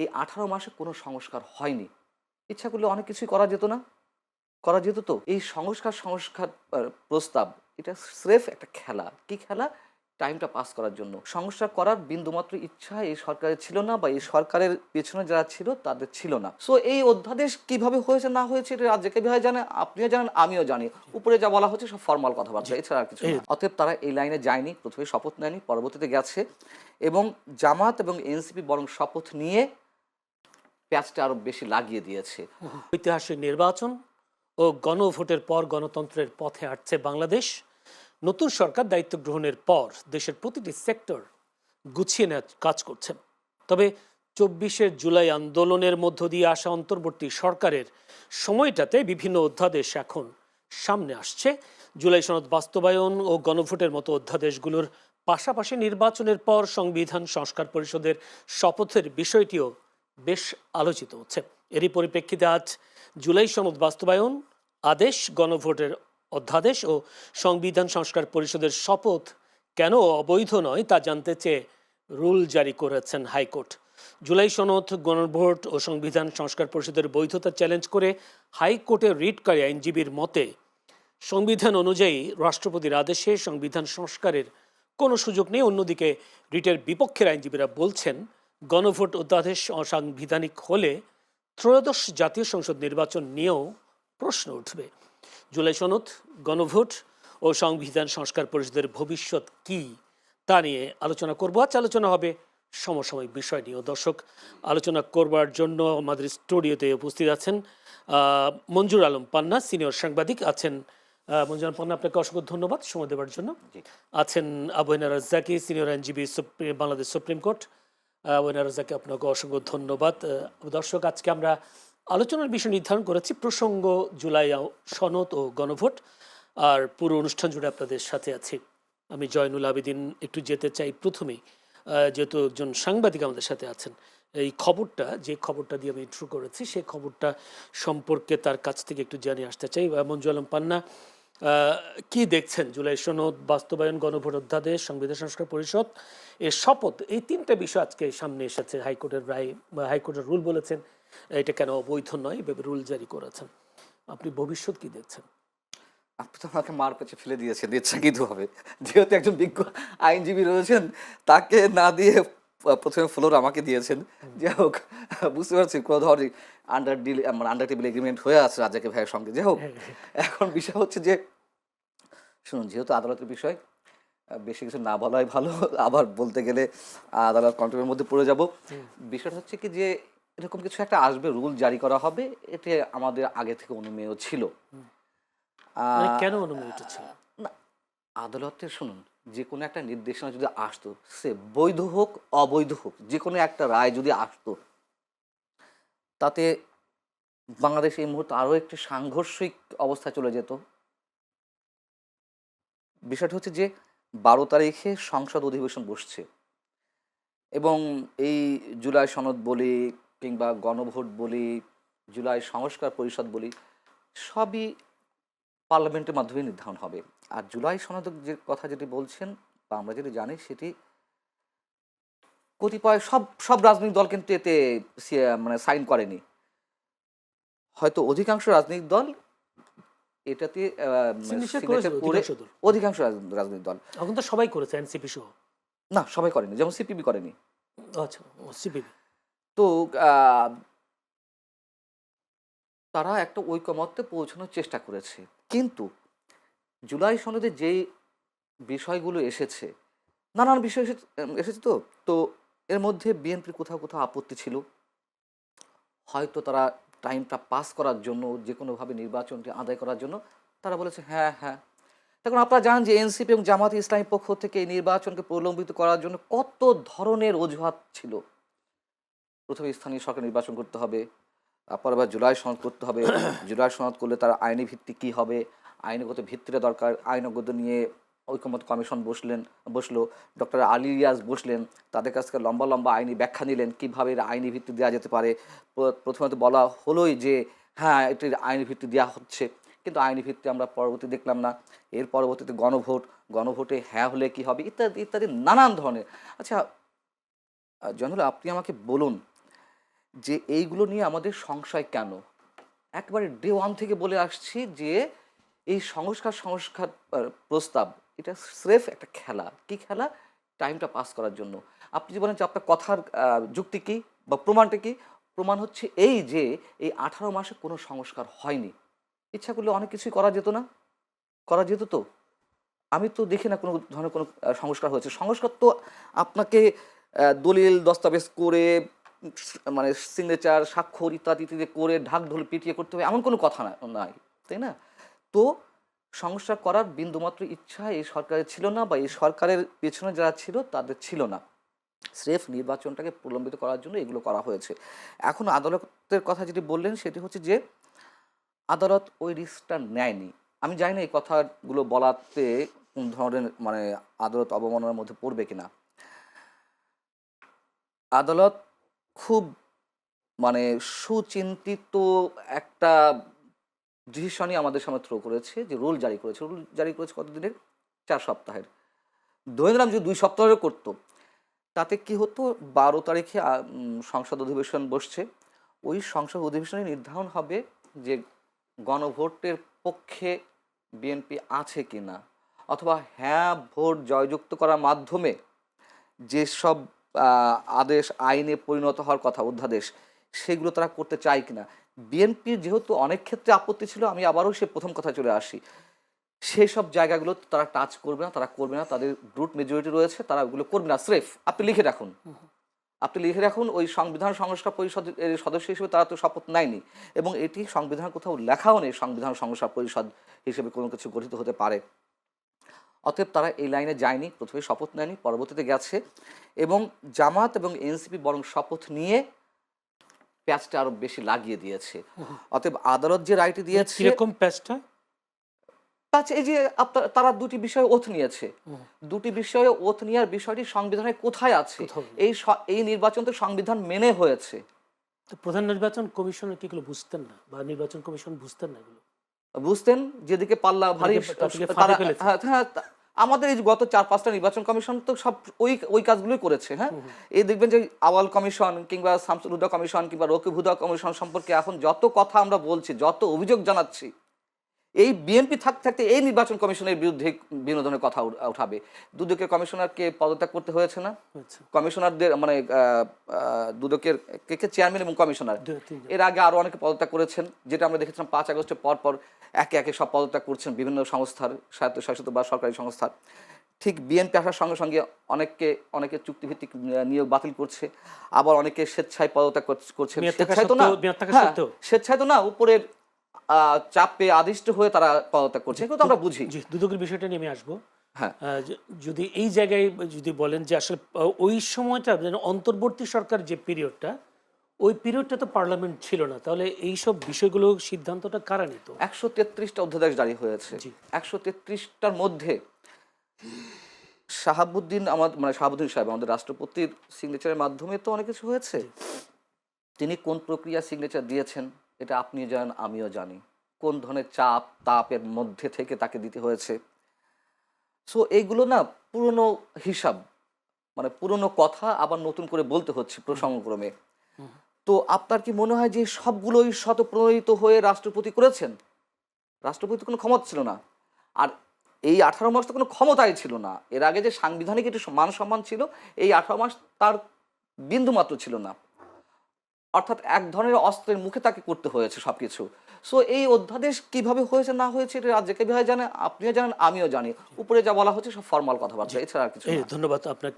এই 18 মাসে কোনো সংস্কার হয়নি। ইচ্ছা করলে অনেক কিছুই করা যেত না? করা যেত তো? এই সংস্কার প্রস্তাব এটা স্রেফ একটা খেলা। কি খেলা? টাইমটা পাস করার জন্য। সংস্কার করার বিন্দুমাত্র ইচ্ছা এই সরকারের ছিল না বা এই সরকারের পেছনে যারা ছিল তাদের ছিল না। সো এই অধ্যাদেশ কিভাবে হয়েছে না হয়েছে এটা রাজ্জাকে ভাই জানে, আপনিও জানেন, আমিও জানি। উপরে যা বলা হচ্ছে সব ফরমাল কথাবার্তা, জি। এছাড়া আর কিছু এই না। অতএব তারা এই লাইনে যায়নি, ১ম এ শপথ নেয়নি, পরবর্তীতে গেছে এবং জামাত এবং এনসিপি বরং শপথ নিয়ে প্যাঁচটা আরো বেশি লাগিয়ে দিয়েছে। ঐতিহাসিক নির্বাচন ও গণভোটের পর গণতন্ত্রের পথে হাঁটছে বাংলাদেশ। নতুন সরকার দায়িত্ব গ্রহণের পর দেশের প্রতিটি সেক্টর গুছিয়ে নেওয়ার কাজ করছে। তবে ২৪শে জুলাই আন্দোলনের মধ্য দিয়ে আসা অন্তর্বর্তী সরকারের সময়টাতে বিভিন্ন অধ্যাদেশ এখন সামনে আসছে। জুলাই সনদ বাস্তবায়ন ও গণভোটের মতো অধ্যাদেশগুলোর পাশাপাশি নির্বাচনের পর সংবিধান সংস্কার পরিষদের শপথের বিষয়টিও বেশ আলোচিত হচ্ছে। এরই পরিপ্রেক্ষিতে আজ জুলাই সনদ বাস্তবায়ন, আদেশ, গণভোটের অধ্যাদেশ ও সংবিধান সংস্কার পরিষদের শপথ কেন অবৈধ নয় তা জানতে চেয়ে রুল জারি করেছেন হাইকোর্ট। জুলাই সনদ, গণভোট ও সংবিধান সংস্কার পরিষদের বৈধতা চ্যালেঞ্জ করে হাইকোর্টে রিটকারী আইনজীবীর মতে সংবিধান অনুযায়ী রাষ্ট্রপতির আদেশে সংবিধান সংস্কারের কোনো সুযোগ নেই। অন্যদিকে রিটের বিপক্ষের আইনজীবীরা বলছেন গণভোট অধ্যাদেশ অসাংবিধানিক হলে ত্রয়োদশ জাতীয় সংসদ নির্বাচন নিয়েও প্রশ্ন উঠবে। জুলাই সনদ, গণভোট ও সংবিধান সংস্কার পরিষদের ভবিষ্যৎ কি তা নিয়ে আলোচনা করব। আজ আলোচনা হবে সমসাময়িক বিষয় নিয়েও। দর্শক, আলোচনা করবার জন্য আমাদের স্টুডিওতে উপস্থিত আছেন মঞ্জুর আলম পান্না, সিনিয়র সাংবাদিক আছেন। মঞ্জুর আলম পান্না, আপনাকে অসংখ্য ধন্যবাদ সময় দেওয়ার জন্য। জি। আছেন আবু রাজ্জাকি, সিনিয়র আইনজীবী, Bangladesh supreme court. Winner Razzaqi, আপনাকে অসংখ্য ধন্যবাদ। দর্শক, আজকে আমরা আলোচনার বিষয় নির্ধারণ করেছি প্রসঙ্গ জুলাই সনদ ও গণভোট। আর পুরো অনুষ্ঠান জুড়ে আপনাদের সাথে আছি আমি জয়নুল আবেদিন। একটু যেতে চাই প্রথমেই, যেহেতু একজন সাংবাদিক আমাদের সাথে আছেন, এই খবরটা, যে খবরটা দিয়ে আমি শুরু করেছি সেই খবরটা সম্পর্কে তার কাছ থেকে একটু জানিয়ে আসতে চাই। মঞ্জু আলম পান্না, কি দেখছেন জুলাই সনদ বাস্তবায়ন, গণভোট অধ্যাদেশ, সংবিধান সংস্কার পরিষদ এর শপথ, এই তিনটা বিষয় আজকে সামনে এসেছে। হাইকোর্টের রায় বা হাইকোর্টের রুল বলেছেন এটা কেন অবৈধ নয়, এভাবে রুল জারি করেছেন। আপনি ভবিষ্যৎ কি দেখছেন? আপনি তো আমাকে মার পেছে ফেলে দিয়েছেন ইচ্ছাকৃতভাবে। যেহেতু একজন বিজ্ঞ আইনজীবী রয়েছেন, তাকে না দিয়ে ১ম ফ্লোর আমাকে দিয়েছেন। যাই হোক, বুঝতে পারছি কোনো ধরনের আন্ডার টেবল এগ্রিমেন্ট হয়ে আছে রাজাকে ভাইয়ের সঙ্গে। যাই হোক, হ্যাঁ, এখন বিষয় হচ্ছে যে শুনুন, যেহেতু আদালতের বিষয়, বেশি কিছু না বলাই ভালো। আবার বলতে গেলে আদালত কন্ট্রোলের মধ্যে পড়ে যাব। বিষয়টা হচ্ছে কি যে এরকম কিছু একটা আসবে, রুল জারি করা হবে, এটা আমাদের আগে থেকে অনুমেয় ছিল। আ মানে কেন অনুমোদিত ছিল? না, আদালতে শুনুন, যেকোনো একটা নির্দেশনা যদি আসতো, সে বৈধ হোক, অবৈধ হোক, যেকোনো একটা রায় যদি আসতো, তাতে বাংলাদেশ এই মুহূর্তে আরো একটি সাংঘর্ষিক অবস্থায় চলে যেত। বিষয়টা হচ্ছে যে ১২ তারিখে সংসদ অধিবেশন বসছে এবং এই জুলাই সনদ বলি কিংবা গণভোট বলি, জুলাই সংস্কার পরিষদ বলি, সবই পার্লামেন্টের মাধ্যমে নির্ধারণ হবে। আর জুলাই সনদের যে কথা যেটি বলছেন বা আমরা যেটি জানি, সেটি কতিপয় সব রাজনৈতিক দল কিন্তু এতে মানে সাইন করেনি। হয়তো অধিকাংশ রাজনৈতিক দল এটাতে সিগনেচার করেছে সিগনেচার করে, অধিকাংশ দল। অধিকাংশ রাজনৈতিক দল। এখন তো সবাই করেছে, এনসিপি সহ। না, সবাই করেনি। যেমন সিপিবি করেনি। আচ্ছা, সিপিবি। তো আ তারা একটা ঐকমত্যে পৌঁছানোর চেষ্টা করেছে। কিন্তু জুলাই সনদে যেই বিষয়গুলো এসেছে, নানান বিষয় এসেছে তো। তো এর মধ্যে বিএনপির কোথাও আপত্তি ছিল। হয়তো তারা টাইমটা পাস করার জন্য, যেকোনোভাবে নির্বাচনটি আদায় করার জন্য তারা বলেছে হ্যাঁ, হ্যাঁ। তখন আপনারা জানেন যে এনসিপি এবং জামায়াতে ইসলামীর পক্ষ থেকে এই নির্বাচনকে প্রলম্বিত করার জন্য কত ধরনের অজুহাত ছিল। ১ম এ স্থানীয় সরকার নির্বাচন করতে হবে। তারপর আবার জুলাই সনদ করতে হবে। জুলাই সনদ করলে তার আইনি ভিত্তি কী হবে? আইনগত ভিত্তিটা দরকার। আইনজ্ঞ নিয়ে ঐকমত্য কমিশন বসলো। ডক্টর আলী রিয়াজ বসলেন। তাদের কাছ থেকে লম্বা আইনি ব্যাখ্যা নিলেন, কীভাবে এর আইনি ভিত্তি দেওয়া যেতে পারে। প্রথমত বলা হলোই যে হ্যাঁ, এটির আইনি ভিত্তি দেওয়া হচ্ছে। কিন্তু আইনি ভিত্তি আমরা পরবর্তী দেখলাম না। এর পরবর্তীতে গণভোটে হ্যাঁ হলে কী হবে? ইত্যাদি নানান ধরনের। আচ্ছা, জয়নুল, আপনি আমাকে বলুন, যে এইগুলো নিয়ে আমাদের সংশয় কেন। একবারে ডে ওয়ান থেকে বলে আসছি যে এই সংস্কার সংস্কার প্রস্তাব এটা স্রেফ একটা খেলা। কি খেলা? টাইমটা পাস করার জন্য। আপনি যে বলেন যে আপনার কথার যুক্তি কী বা প্রমাণটা কী? প্রমাণ হচ্ছে এই যে এই 18 মাসে কোনো সংস্কার হয়নি। ইচ্ছা করলে অনেক কিছুই করা যেত না? করা যেত তো? আমি তো দেখি না কোনো ধরনের কোনো সংস্কার হয়েছে। সংস্কার তো আপনাকে দলিল দস্তাবেজ করে মানে সিগনেচার, স্বাক্ষর ইত্যাদি ইত্যাদি করে ঢাক-ঢোল পিটিয়ে করতে হবে এমন কোনো কথা নাই। তাই না? তো সংস্কার করার বিন্দুমাত্র ইচ্ছা এই সরকারের ছিল না বা এই সরকারের পেছনে যারা ছিল তাদের ছিল না। স্রেফ নির্বাচনটাকে প্রলম্বিত করার জন্য এগুলো করা হয়েছে। এখন আদালতের কথা যেটি বললেন সেটি হচ্ছে যে আদালত ওই রিস্কটা নেয়নি। আমি জানি না এই কথাগুলো বলাতে কোন ধরনের মানে আদালত অবমাননার মধ্যে পড়বে কিনা। আদালত খুব মানে সুচিন্তিত একটা ডিসিশনই আমাদের সামনে থ্রো করেছে, যে রুল জারি করেছে। রুল জারি করেছে কতদিনের? 4 সপ্তাহের। ধরে নিলাম যে 2 সপ্তাহেরও করত, তাতে কি হতো? 12 তারিখে সংসদ অধিবেশন বসছে। ওই সংসদ অধিবেশনে নির্ধারণ হবে যে গণভোটের পক্ষে বিএনপি আছে কিনা, অথবা হ্যাঁ ভোট জয়যুক্ত করার মাধ্যমে যেসব আদেশ আইনে পরিণত হওয়ার কথা, অধ্যাদেশ, সেগুলো তারা করতে চায় কিনা। বিএনপির যেহেতু অনেক ক্ষেত্রে আপত্তি ছিল, আমি আবারও সে প্রথম কথা চলে আসি, সেই সব জায়গাগুলো তারা টাচ করবে না, তারা করবে না। তাদের ব্রুট মেজরিটি রয়েছে, তারা ওগুলো করবে না। স্রেফ আপনি লিখে রাখুন, আপনি লিখে রাখুন ওই সংবিধান সংস্কার পরিষদের সদস্য হিসেবে তারা তো শপথ নেয়নি, এবং এটি সংবিধান কোথাও লেখাও নেই সংবিধান সংস্কার পরিষদ হিসেবে কোনো কিছু গঠিত হতে পারে। অতএব তারা এই লাইনে যায়নি, প্রথমে শপথ নেয়নি, পরবর্তীতে গেছে। এবং জামাত এবং এনসিপি বরং শপথ নিয়ে প্যাচটা আরো বেশি লাগিয়ে দিয়েছে। অতএব আদালত যে রায়টি দিয়েছে, কিরকম প্যাচটা? আচ্ছা, এই যে তারা দুটি বিষয়ে ওথ নিয়েছে, দুটি বিষয়ে ওথ নেওয়ার বিষয়টি সংবিধানে কোথায় আছে? এই নির্বাচন তো সংবিধান মেনে হয়েছে। তো প্রধান নির্বাচন কমিশনের কি এগুলো বুঝতেন না, বা নির্বাচন কমিশন বুঝতেন না এগুলো? বুঝতেন, যেদিকে পাল্লা ভারী তাদেরকে ফাঁদে তারা, ফেলেছে। হ্যাঁ, আমাদের এই যে গত 4-5টা নির্বাচন কমিশন তো সব ওই কাজগুলোই করেছে। হ্যাঁ, এই দেখবেন যে আওয়াল কমিশন কিংবা শামসুল হুদা কমিশন কিংবা রকিব হুদা কমিশন সম্পর্কে এখন যত কথা আমরা বলছি, যত অভিযোগ জানাচ্ছি, এই বিএনপি থাকতে এই নির্বাচন কমিশনের বিরুদ্ধে বিভিন্ন ধরনের কথা উঠাবে। দুদকের কমিশনারকে পদত্যাগ করতে হয়েছে না? আচ্ছা, কমিশনারদের মানে দুদকের কে চেয়ারম্যান এবং কমিশনার, তিনজন। এর আগে আরও অনেকে পদত্যাগ করেছেন, যেটা আমরা দেখেছিলাম 5 আগস্টের পর একে একে সব পদত্যাগ করছেন বিভিন্ন সংস্থার, স্বায়ত্তশাসিত বা সরকারি সংস্থার। ঠিক বিএনপি আসার সঙ্গে সঙ্গে অনেকে চুক্তিভিত্তিক নিয়োগ বাতিল করছে, আবার অনেকে স্বেচ্ছায় পদত্যাগ করছেন। স্বেচ্ছায় তো না, হ্যাঁ, স্বেচ্ছায় তো না, উপরের চাপে আদিষ্ট হয়ে তারা পদত্যাগ করছে, কিন্তু আমরা বুঝি। জি, দুদকের বিষয়টা নিয়ে আমি আসবো। হ্যাঁ, যদি এই জায়গায় যদি বলেন যে আসলে ওই সময়টা যেন অন্তর্বর্তী সরকার যে পিরিয়ডটা, ওই পিরিয়ডটা তো পার্লামেন্ট ছিল না, তাহলে এই সব বিষয়গুলো সিদ্ধান্তটা কারা নিত? 133টা অধ্যাদেশ জারি হয়েছে। জি। 133টার মধ্যে শাহাবুদ্দিন সাহেব আমাদের রাষ্ট্রপতির সিগনেচারের মাধ্যমে তো অনেক কিছু হয়েছে। তিনি কোন প্রক্রিয়া সিগনেচার দিয়েছেন এটা আপনিও জানেন, আমিও জানি। কোন ধরনের তাপের মধ্যে থেকে তাকে দিতে হয়েছে। সো এইগুলো না পুরনো হিসাব, মানে পুরনো কথা আবার নতুন করে বলতে হচ্ছে প্রসঙ্গক্রমে। তো আপনার কি মনে হয় যে সবগুলোই শতপ্রণোদিত হয়ে রাষ্ট্রপতি করেছেন? রাষ্ট্রপতি কোনো ক্ষমতা ছিল না। আর এই 18 মাস তো কোনো ক্ষমতাই ছিল না। এর আগে যে সাংবিধানিক একটু মান সম্মান ছিল, এই 18 মাস তার বিন্দুমাত্র ছিল না। অর্থাৎ এক ধরনের অস্ত্রের মুখে তাকে করতে হয়েছে সবকিছু। সো এই অধ্যাদেশ কিভাবে হয়েছে না হয়েছে এটা রাজ্যকে ভাই জানে, আপনিও জানেন, আমিও জানি। উপরে যা বলা হচ্ছে সব ফর্মাল কথাবার্তা, এছাড়া আর কিছু না। ধন্যবাদ আপনাকে।